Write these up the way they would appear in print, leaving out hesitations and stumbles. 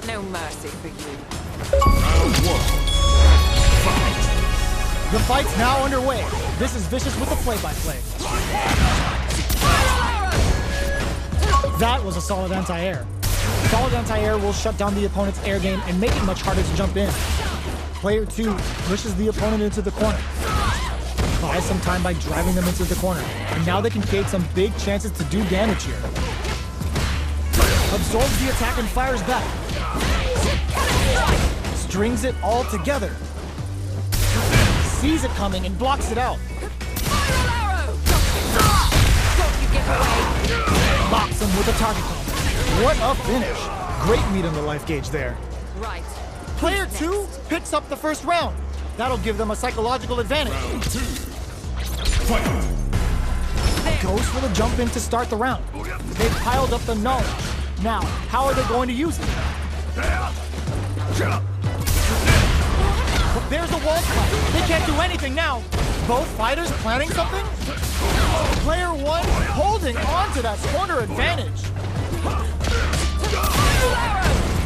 No mercy for you. Round one. Fight. The fight's now underway. This is Vicious with the play-by-play. That was a solid anti-air. Solid anti-air will shut down the opponent's air game and make it much harder to jump in. Player 2 pushes the opponent into the corner. Buys some time by driving them into the corner. And now they can create some big chances to do damage here. Absorbs the attack and fires back. Strings it all together. Sees it coming and blocks it out. Locks him with a target combo. What a finish. Great meat on the life gauge there. Right. Player 2 picks up the first round. That'll give them a psychological advantage. Round two. Fight. Goes for the jump in to start the round. They've piled up the knowledge. Now, how are they going to use it? There's a wall spot. They can't do anything now. Both fighters planning something? Player 1 holding on to that corner advantage.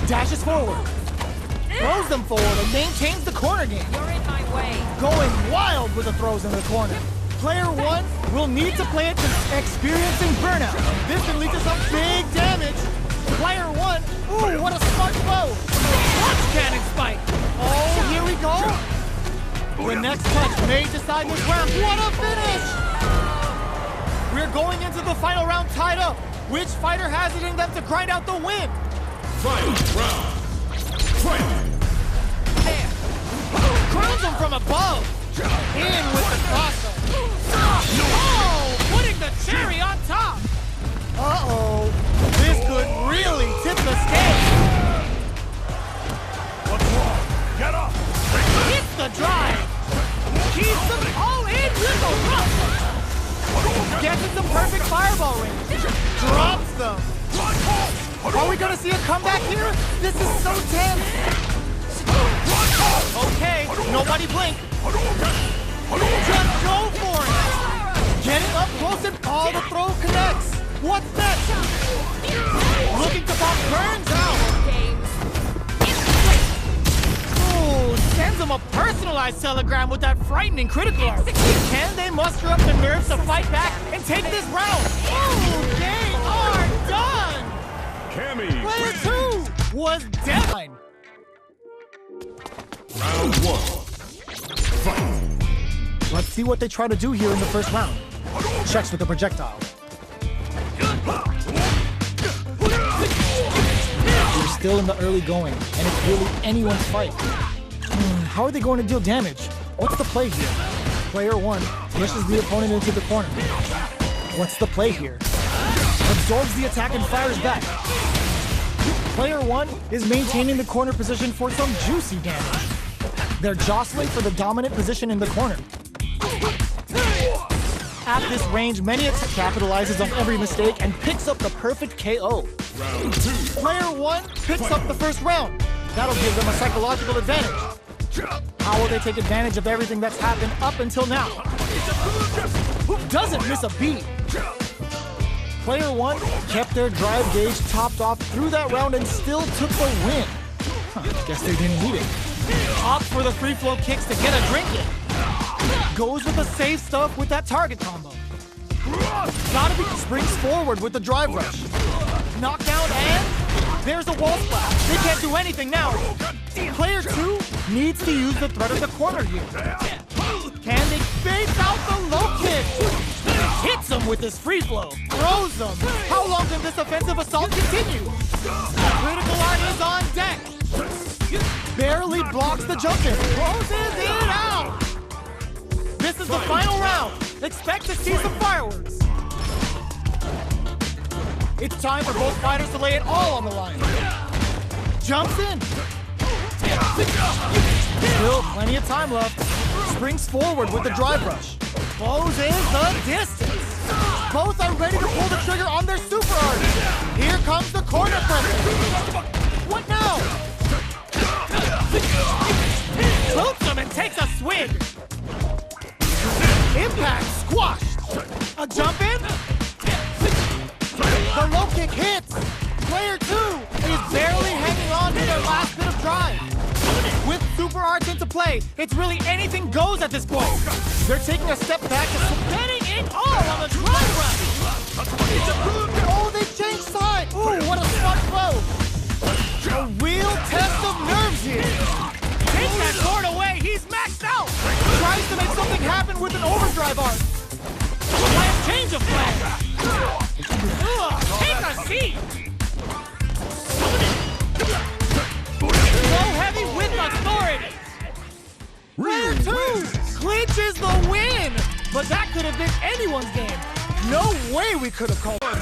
Dashes forward. Throws them forward and maintains the corner game. You're in my way. Going wild with the throws in the corner. Player 1 will need to play it to experiencing burnout. This can lead to some big damage. Player 1, ooh, what a smart blow. Punch cannon spike. Oh, here we go. The next touch may decide this round. What a finish! We're going into the final round tied up. Which fighter has it in them to grind out the win? Final round. Fight. There. Crowns him from above. In with the crosser. Oh, putting the cherry on top. Uh-oh. This could really tip the scale. What's wrong? Get up. Hits the drive. Keeps them all in with the rush. Gets into perfect fireball range. Drops them. Are we gonna see a comeback here? This is so tense. Okay, nobody blink. Just go for it. Getting up close and all the throw connects. What's next? Looking to pop Burns out. Ooh, sends him a personalized telegram with that frightening critical art. Can they muster up the nerves to fight back and take this round? Ooh, they are done. Cammy. Player 2 was dead. Round one. Fight. Let's see what they try to do here in the first round. Checks with the projectile. We're still in the early going, and it's really anyone's fight. How are they going to deal damage? What's the play here? Player 1 pushes the opponent into the corner. What's the play here? Absorbs the attack and fires back. Player 1 is maintaining the corner position for some juicy damage. They're jostling for the dominant position in the corner. At this range, Maniac capitalizes on every mistake and picks up the perfect KO. Round two. Player 1 picks up the first round. That'll give them a psychological advantage. How will they take advantage of everything that's happened up until now? Doesn't miss a beat. Player 1 kept their drive gauge topped off through that round and still took the win. Guess they didn't need it. Opts for the free flow kicks to get a drink in. Goes with the safe stuff with that target combo. Gotta be springs forward with the drive rush. Knockdown and there's a wall splash. They can't do anything now. Player 2 needs to use the threat of the corner here. Can they face out the low kick? Hits him with his free flow. Throws them. How long can this offensive assault continue? Critical art is on deck. Barely blocks the jump in. Closes it out. This is the final round. Expect to see some fireworks. It's time for both fighters to lay it all on the line. Jumps in. Still plenty of time left. Springs forward with the drive rush. Closes the distance. Both are ready to pull the trigger on their super art. Here comes the corner pressure. What now? Tilts him and takes a swing. Impact squashed. A jump in. The low kick hits. Player 2 is barely hanging on to their hearts into play. It's really anything goes at this point. They're taking a step back and betting it all on the drive round. Oh, they changed sides. Ooh, what a smart throw. A real test of nerves here. Take that board away. He's maxed out. Tries to make something happen with an overdrive art. Nice change of plan. Take a seat. Go heavy with authority. Player 2 clinches the win. But that could have been anyone's game. No way we could have called it.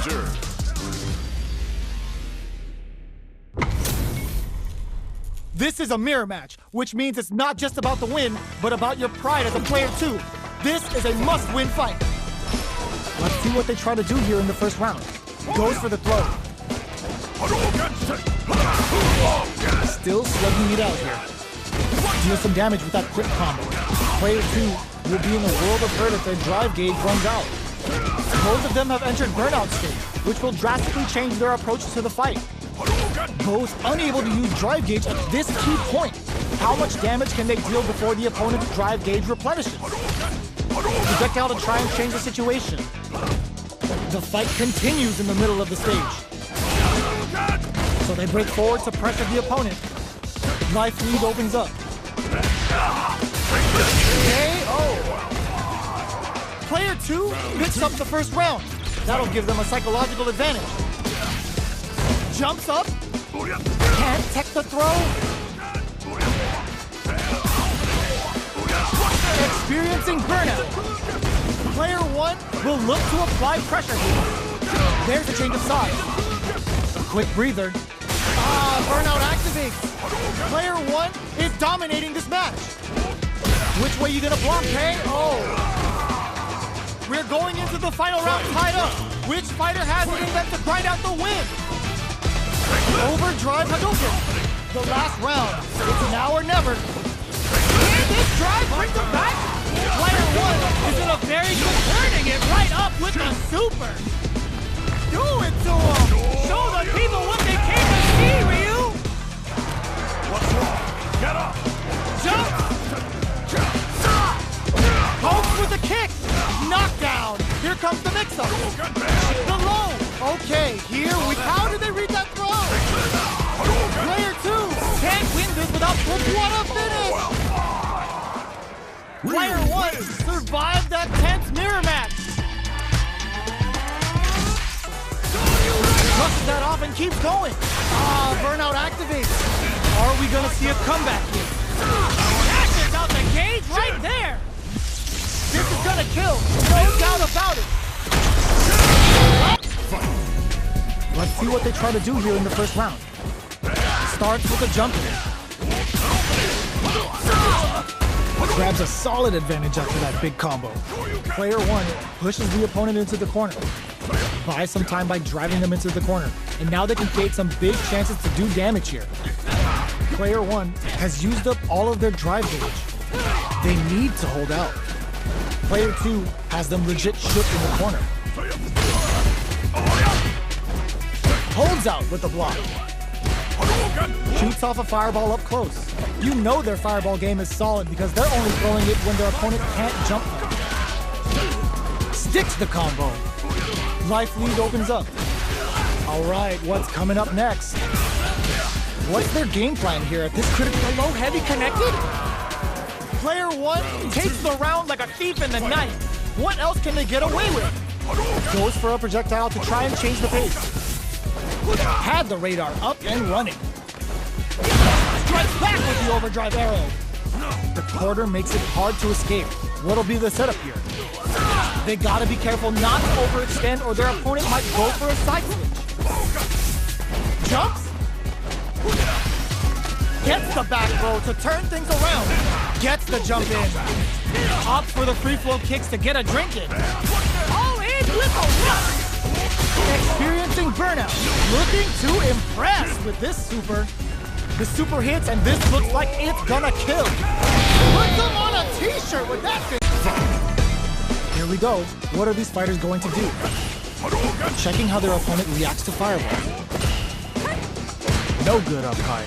This is a mirror match, which means it's not just about the win, but about your pride as a player too. This is a must-win fight. Let's see what they try to do here in the first round. Goes for the throw. Still slugging it out here. Deal some damage with that quick combo. Player 2 will be in a world of hurt if their drive gauge runs out. Both of them have entered burnout state, which will drastically change their approach to the fight. Both unable to use drive gauge at this key point. How much damage can they deal before the opponent's drive gauge replenishes? Projectile to try and change the situation. The fight continues in the middle of the stage. So they break forward to pressure the opponent. Life lead opens up. KO! Player 2 picks up the first round. That'll give them a psychological advantage. Jumps up. Can't tech the throw. Experiencing burnout. Player 1 will look to apply pressure here. There's a change of sides. A quick breather. Burnout activates. Player 1 is dominating this match. Which way you gonna block, hey? Oh. We're going into the final round tied up. Which fighter has it in them to grind out the win? Overdrive Hadouken. The last round. It's now or never. Can this drive bring them back? Player 1 is in a very good turning it right up with the super. Do it to him. Show the people what they came to see, Ryu. What's wrong? Get up! Jump. Pokes with a kick. Knockdown. Here comes the mix-up. The low. Okay, here we... How did they read that throw? Player 2 can't win this without... What a finish! Player 1 survived that tense mirror match. Brushes that off and keeps going. Burnout activates. Are we gonna see a comeback here? Dashes out the gauge right there. This is gonna kill, no doubt about it. Let's see what they try to do here in the first round. Starts with a jump in. Grabs a solid advantage after that big combo. Player 1 pushes the opponent into the corner. Buys some time by driving them into the corner. And now they can create some big chances to do damage here. Player 1 has used up all of their drive gauge. They need to hold out. Player 2 has them legit shook in the corner. Holds out with the block. Shoots off a fireball up close. You know their fireball game is solid because they're only throwing it when their opponent can't jump them. Sticks the combo. Life lead opens up. All right, what's coming up next? What's their game plan here at this critical low heavy connected? Player 1 takes the round like a thief in the night. What else can they get away with? Goes for a projectile to try and change the pace. Had the radar up and running. Strikes back with the overdrive arrow. The quarter makes it hard to escape. What'll be the setup here? They gotta be careful not to overextend or their opponent might go for a side switch. Jumps. Gets the back throw to turn things around. Gets the jump in. Opts for the free flow kicks to get a drink in. All in with a rush. Experiencing burnout. Looking to impress with this super. The super hits and this looks like it's gonna kill. Put them on a t-shirt with that thing. Here we go. What are these fighters going to do? Checking how their opponent reacts to fireball. No good up high.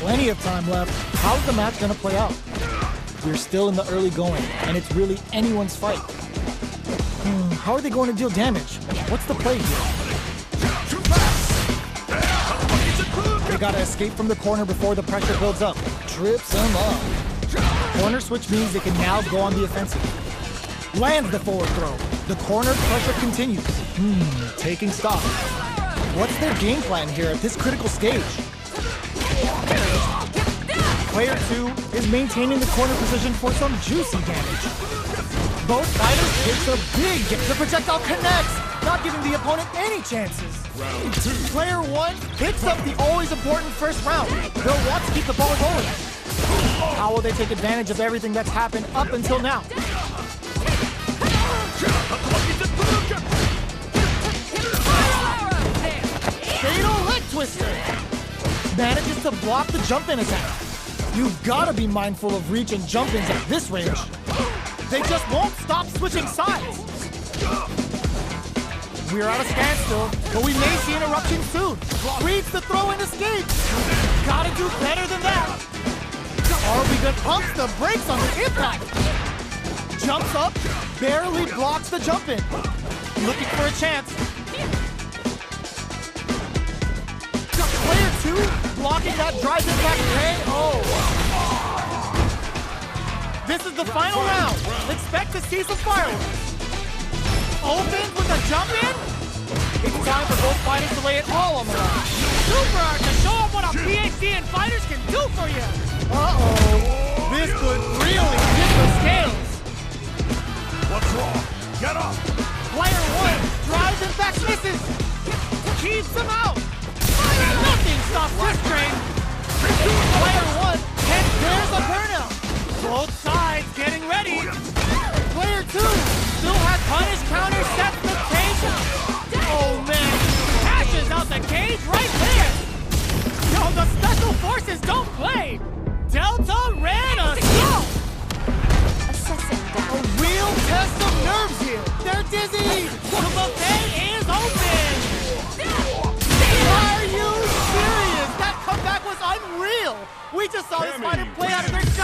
Plenty of time left. How's the match gonna play out? We're still in the early going, and it's really anyone's fight. How are they going to deal damage? What's the play here? They gotta escape from the corner before the pressure builds up. Trips them up. Corner switch means they can now go on the offensive. Lands the forward throw. The corner pressure continues. Taking stock. What's their game plan here at this critical stage? Player 2 is maintaining the corner position for some juicy damage. Both fighters takes a big hit. The projectile connects, not giving the opponent any chances. Round 2. Player 1 picks up the always important first round. They'll want to keep the ball going. How will they take advantage of everything that's happened up until now? Fatal leg twister. Manages to block the jump-in attack. You've got to be mindful of reach and jump-ins at this range. They just won't stop switching sides. We're at a standstill, but we may see an eruption soon. Reads the throw and escapes. Gotta do better than that. Are we gonna pump the brakes on the impact? Jumps up, barely blocks the jump-in. Looking for a chance. Player 2 blocking that drive impact KO. This is the final round. Expect to see some fireworks. Opens with a jump in. It's time for both fighters to lay it all on the line. Super hard to show them what a PhD in fighters can do for you. Uh-oh. This could really tip the scales. What's wrong? Get up! Player 1 drives and back misses. Keeps him out. Nothing stops this train. Player 1 and there's a burnout. Both sides getting ready. Player 2 still has punish counter sets the cage. Oh man, cashes out the cage right there. Yo, the special forces don't play. Delta ran assault. Assessing A damage. real test of nerves here. They're dizzy. The buffet is open. Are you serious? That comeback was unreal. We just saw this Cammy. fighter play out of their